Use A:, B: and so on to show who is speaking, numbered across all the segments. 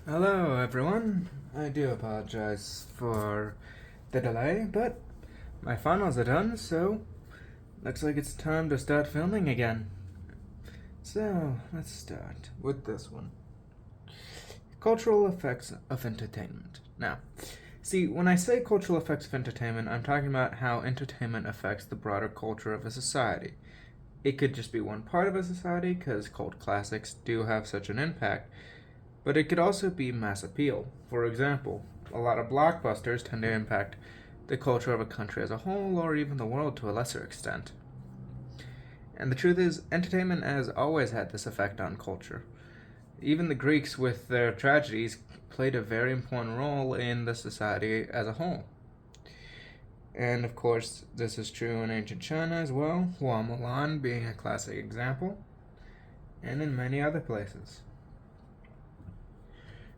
A: Hello, everyone. I do apologize for the delay, but my finals are done, so looks like it's time to start filming again. So, let's start with this one. Cultural effects of entertainment. Now, see, when I say cultural effects of entertainment, I'm talking about how entertainment affects the broader culture of a society. It could just be one part of a society, because cult classics do have such an impact, but it could also be mass appeal. For example, a lot of blockbusters tend to impact the culture of a country as a whole, or even the world to a lesser extent. And the truth is, entertainment has always had this effect on culture. Even the Greeks, with their tragedies, played a very important role in the society as a whole. And of course, this is true in ancient China as well, Hua Mulan being a classic example, and in many other places.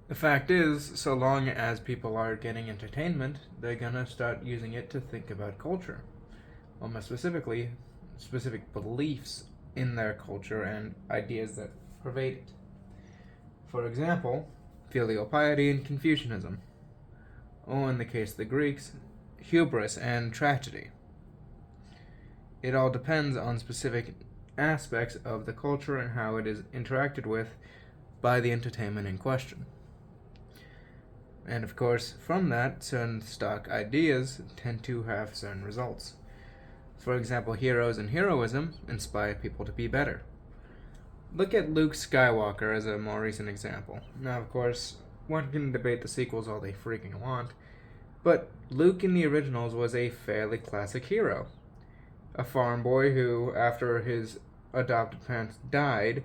A: The fact is, so long as people are getting entertainment, they're gonna start using it to think about culture. Or more specifically, specific beliefs in their culture and ideas that pervade it. For example, filial piety and Confucianism. Or in the case of the Greeks, hubris and tragedy. It all depends on specific aspects of the culture and how it is interacted with by the entertainment in question. And of course, from that, certain stock ideas tend to have certain results. For example, heroes and heroism inspire people to be better. Look at Luke Skywalker as a more recent example. Now, of course, one can debate the sequels all they freaking want, but Luke in the originals was a fairly classic hero. A farm boy who, after his adopted parents died,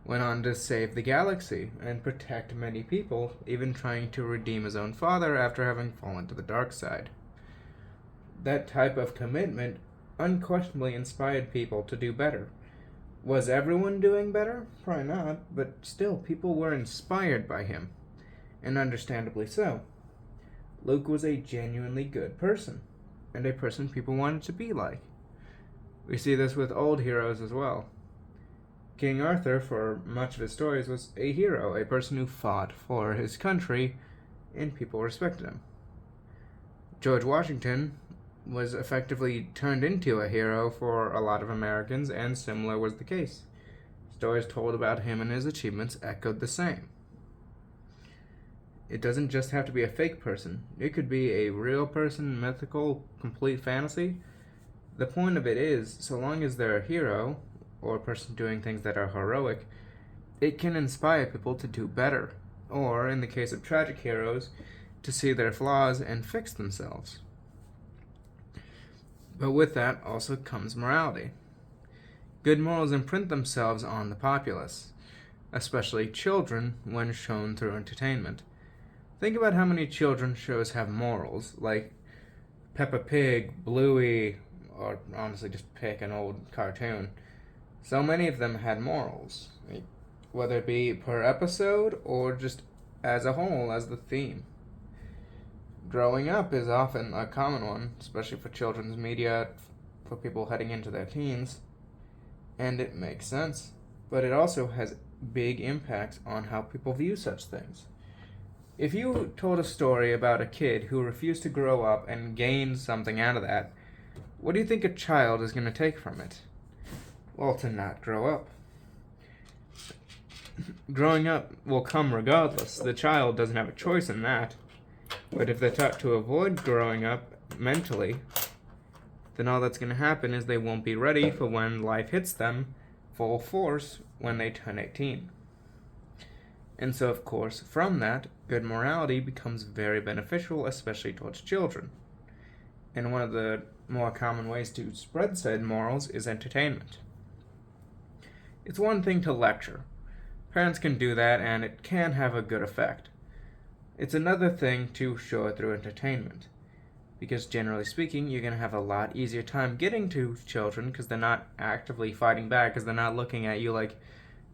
A: went on to save the galaxy and protect many people, even trying to redeem his own father after having fallen to the dark side. That type of commitment unquestionably inspired people to do better. Was everyone doing better? Probably not, but still, people were inspired by him, and understandably so. Luke was a genuinely good person, and a person people wanted to be like. We see this with old heroes as well. King Arthur, for much of his stories, was a hero, a person who fought for his country, and people respected him. George Washington was effectively turned into a hero for a lot of Americans, and similar was the case. Stories told about him and his achievements echoed the same. It doesn't just have to be a fake person, it could be a real person, mythical, complete fantasy. The point of it is, so long as they're a hero, or a person doing things that are heroic, it can inspire people to do better, or, in the case of tragic heroes, to see their flaws and fix themselves. But with that also comes morality. Good morals imprint themselves on the populace, especially children, when shown through entertainment. Think about how many children shows have morals, like Peppa Pig, Bluey, or honestly just pick an old cartoon. So many of them had morals, whether it be per episode or just as a whole, as the theme. Growing up is often a common one, especially for children's media, for people heading into their teens, and it makes sense. But it also has big impacts on how people view such things. If you told a story about a kid who refused to grow up and gained something out of that, what do you think a child is going to take from it? Well, to not grow up. Growing up will come regardless. The child doesn't have a choice in that. But if they're taught to avoid growing up mentally, then all that's going to happen is they won't be ready for when life hits them full force when they turn 18. And so, of course, from that, good morality becomes very beneficial, especially towards children. And one of the more common ways to spread said morals is entertainment. It's one thing to lecture. Parents can do that, and it can have a good effect. It's another thing to show it through entertainment. Because generally speaking, you're going to have a lot easier time getting to children because they're not actively fighting back, because they're not looking at you like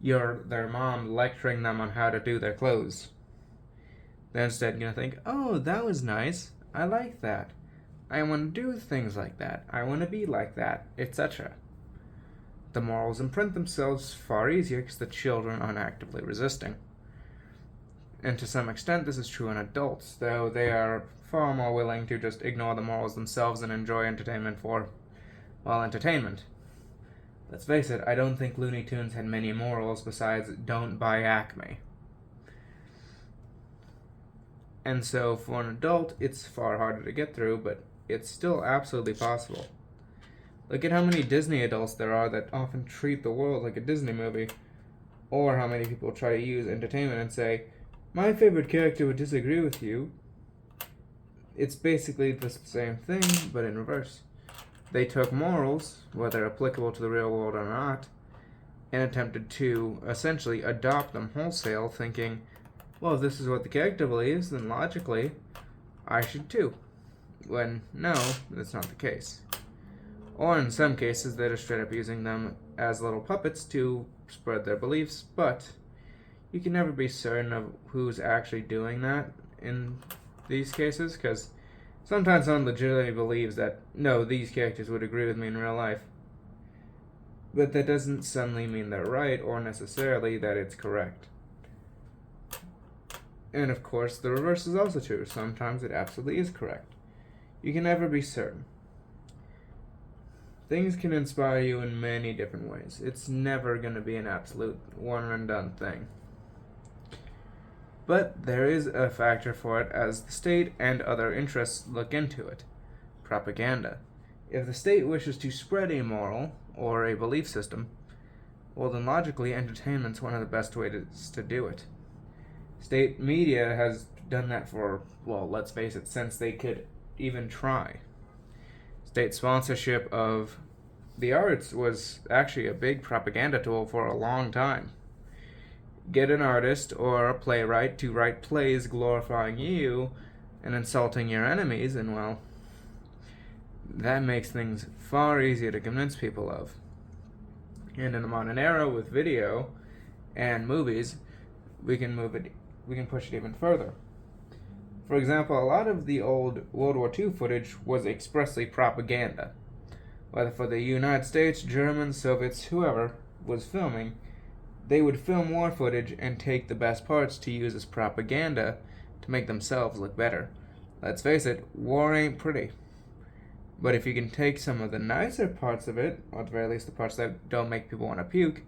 A: you're their mom lecturing them on how to do their clothes. They're instead going to think, oh, that was nice. I like that. I want to do things like that. I want to be like that, etc. The morals imprint themselves far easier because the children aren't actively resisting. And to some extent, this is true in adults, though they are far more willing to just ignore the morals themselves and enjoy entertainment for, well, entertainment. Let's face it, I don't think Looney Tunes had many morals besides don't buy Acme. And so, for an adult, it's far harder to get through, but it's still absolutely possible. Look at how many Disney adults there are that often treat the world like a Disney movie, or how many people try to use entertainment and say, my favorite character would disagree with you. It's basically the same thing, but in reverse. They took morals, whether applicable to the real world or not, and attempted to essentially adopt them wholesale, thinking, well, if this is what the character believes, then logically, I should too. When, no, that's not the case. Or in some cases, they're just straight up using them as little puppets to spread their beliefs, but you can never be certain of who's actually doing that in these cases, because sometimes someone legitimately believes that, no, these characters would agree with me in real life. But that doesn't suddenly mean they're right, or necessarily that it's correct. And of course, the reverse is also true. Sometimes it absolutely is correct. You can never be certain. Things can inspire you in many different ways. It's never going to be an absolute one and done thing. But there is a factor for it as the state and other interests look into it. Propaganda. If the state wishes to spread a moral or a belief system, well then logically entertainment's one of the best ways to do it. State media has done that for, well, let's face it, since they could even try. State sponsorship of the arts was actually a big propaganda tool for a long time. Get an artist or a playwright to write plays glorifying you and insulting your enemies, and well, that makes things far easier to convince people of. And in the modern era with video and movies, we can push it even further. For example, a lot of the old World War II footage was expressly propaganda. Whether for the United States, Germans, Soviets, whoever was filming, they would film war footage and take the best parts to use as propaganda to make themselves look better. Let's face it, war ain't pretty. But if you can take some of the nicer parts of it, or at the very least the parts that don't make people want to puke,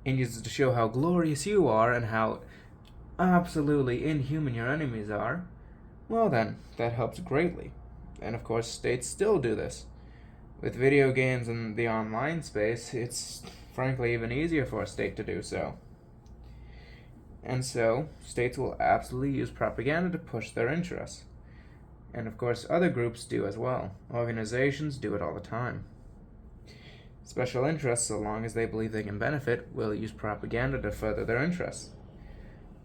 A: and use it to show how glorious you are and how absolutely inhuman your enemies are, well then, that helps greatly. And of course, states still do this. With video games and the online space, it's frankly even easier for a state to do so. And so, states will absolutely use propaganda to push their interests. And of course, other groups do as well. Organizations do it all the time. Special interests, so long as they believe they can benefit, will use propaganda to further their interests.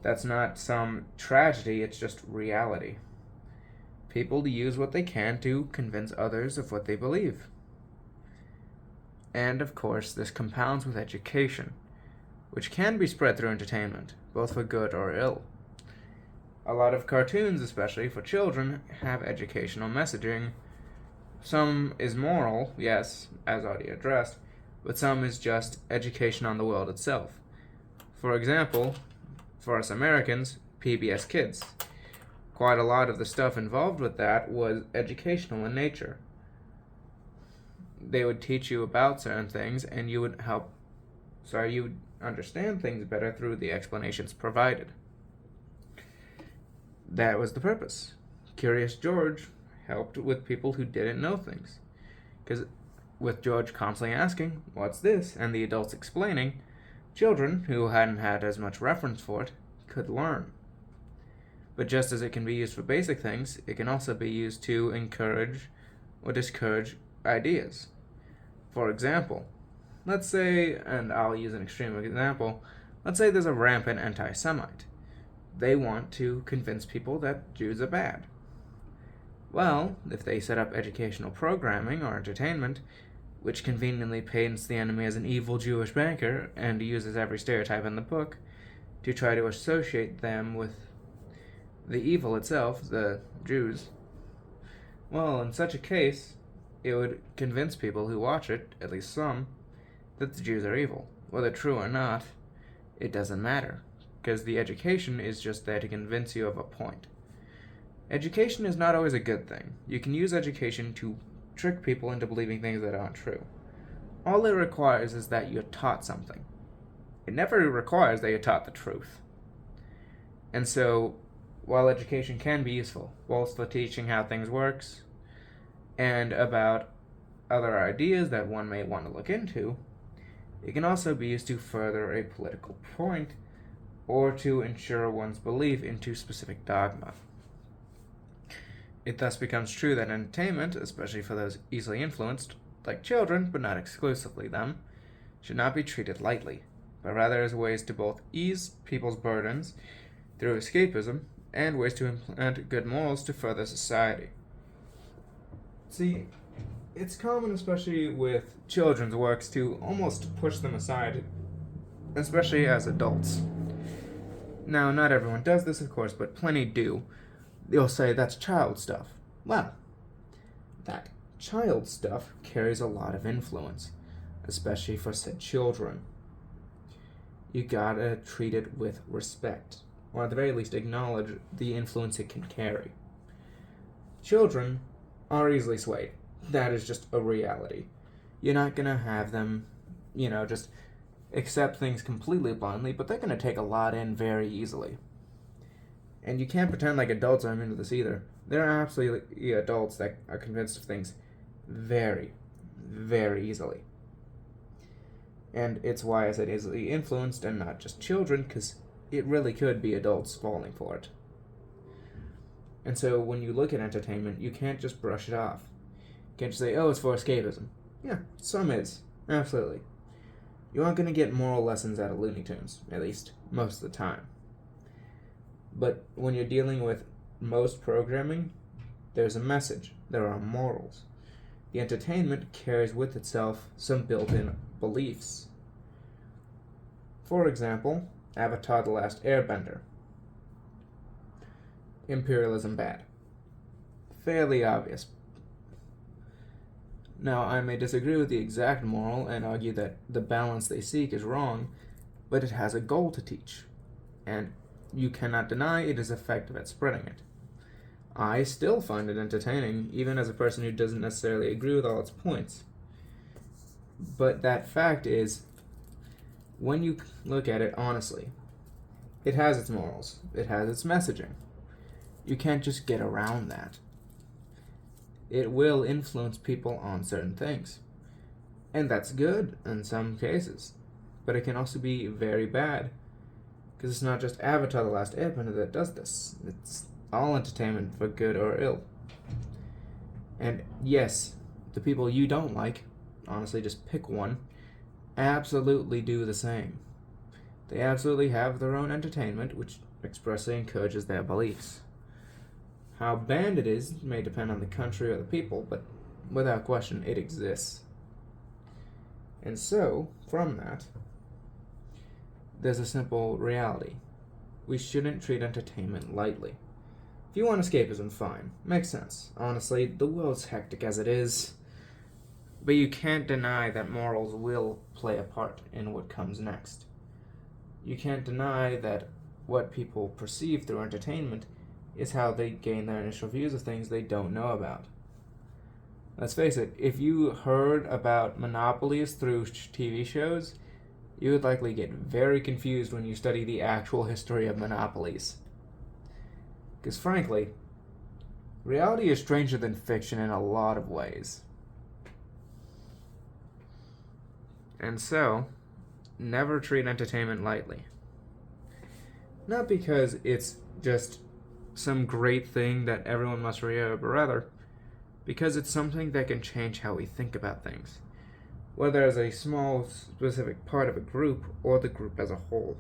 A: That's not some tragedy, it's just reality. People use what they can to convince others of what they believe. And of course, this compounds with education, which can be spread through entertainment, both for good or ill. A lot of cartoons, especially for children, have educational messaging. Some is moral, yes, as already addressed, but some is just education on the world itself. For example, for us Americans, PBS Kids. Quite a lot of the stuff involved with that was educational in nature. They would teach you about certain things, and you would understand things better through the explanations provided. That was the purpose. Curious George helped with people who didn't know things. Because with George constantly asking, what's this? And the adults explaining, children who hadn't had as much reference for it could learn. But just as it can be used for basic things, it can also be used to encourage or discourage ideas. For example, let's say, and I'll use an extreme example, let's say there's a rampant anti-Semite. They want to convince people that Jews are bad. Well, if they set up educational programming or entertainment, which conveniently paints the enemy as an evil Jewish banker and uses every stereotype in the book to try to associate them with the evil itself, the Jews, well, in such a case, it would convince people who watch it, at least some, that the Jews are evil. Whether true or not, it doesn't matter. because the education is just there to convince you of a point. Education is not always a good thing. You can use education to trick people into believing things that aren't true. All it requires is that you're taught something. It never requires that you're taught the truth. And so, while education can be useful, both for teaching how things works and about other ideas that one may want to look into, it can also be used to further a political point or to ensure one's belief into specific dogma. It thus becomes true that entertainment, especially for those easily influenced, like children, but not exclusively them, should not be treated lightly, but rather as ways to both ease people's burdens through escapism and ways to implement good morals to further society. See, it's common, especially with children's works, to almost push them aside, especially as adults. Now, not everyone does this, of course, but plenty do. They'll say, that's child stuff. Well, that child stuff carries a lot of influence, especially for said children. You gotta treat it with respect, or at the very least acknowledge the influence it can carry. Children are easily swayed. That is just a reality. You're not gonna have them, just accept things completely blindly, but they're gonna take a lot in very easily. And you can't pretend like adults aren't into this either. There are absolutely adults that are convinced of things very, very easily. And it's why I said easily influenced and not just children, because it really could be adults falling for it. And so when you look at entertainment, you can't just brush it off. You can't just say, oh, it's for escapism. Yeah, some is. Absolutely. You aren't going to get moral lessons out of Looney Tunes, at least most of the time. But when you're dealing with most programming, there's a message. There are morals. The entertainment carries with itself some built-in beliefs. For example, Avatar: The Last Airbender. Imperialism bad. Fairly obvious. Now, I may disagree with the exact moral and argue that the balance they seek is wrong, but it has a goal to teach, and you cannot deny it is effective at spreading it. I still find it entertaining, even as a person who doesn't necessarily agree with all its points. But that fact is, when you look at it honestly, it has its morals, it has its messaging. You can't just get around that. It will influence people on certain things. And that's good in some cases. But it can also be very bad. Because it's not just Avatar: The Last Airbender that does this. It's all entertainment for good or ill. And yes, the people you don't like, honestly just pick one, absolutely do the same. They absolutely have their own entertainment, which expressly encourages their beliefs. How banned it is may depend on the country or the people, but without question, it exists. And so, from that, there's a simple reality. We shouldn't treat entertainment lightly. If you want escapism, fine. Makes sense. Honestly, the world's hectic as it is. But you can't deny that morals will play a part in what comes next. You can't deny that what people perceive through entertainment is how they gain their initial views of things they don't know about. Let's face it, if you heard about monopolies through TV shows, you would likely get very confused when you study the actual history of monopolies. Because frankly, reality is stranger than fiction in a lot of ways. And so, never treat entertainment lightly. Not because it's just some great thing that everyone must revere, but rather because it's something that can change how we think about things, whether as a small, specific part of a group or the group as a whole.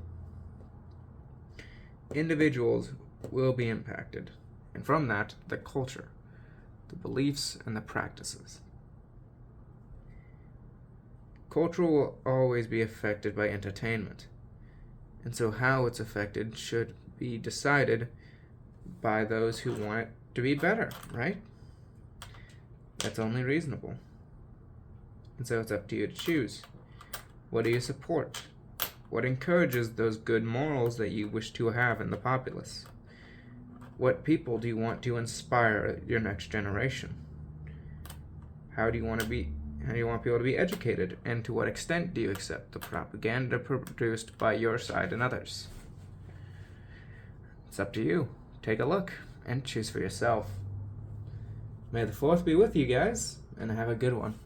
A: Individuals will be impacted, and from that, the culture, the beliefs, and the practices. Culture will always be affected by entertainment, and so how it's affected should be decided by those who want it to be better, right? That's only reasonable. And so it's up to you to choose. What do you support? What encourages those good morals that you wish to have in the populace? What people do you want to inspire your next generation? How do you want people to be educated, and to what extent do you accept the propaganda produced by your side and others? It's up to you. Take a look and choose for yourself. May the 4th be with you guys, and have a good one.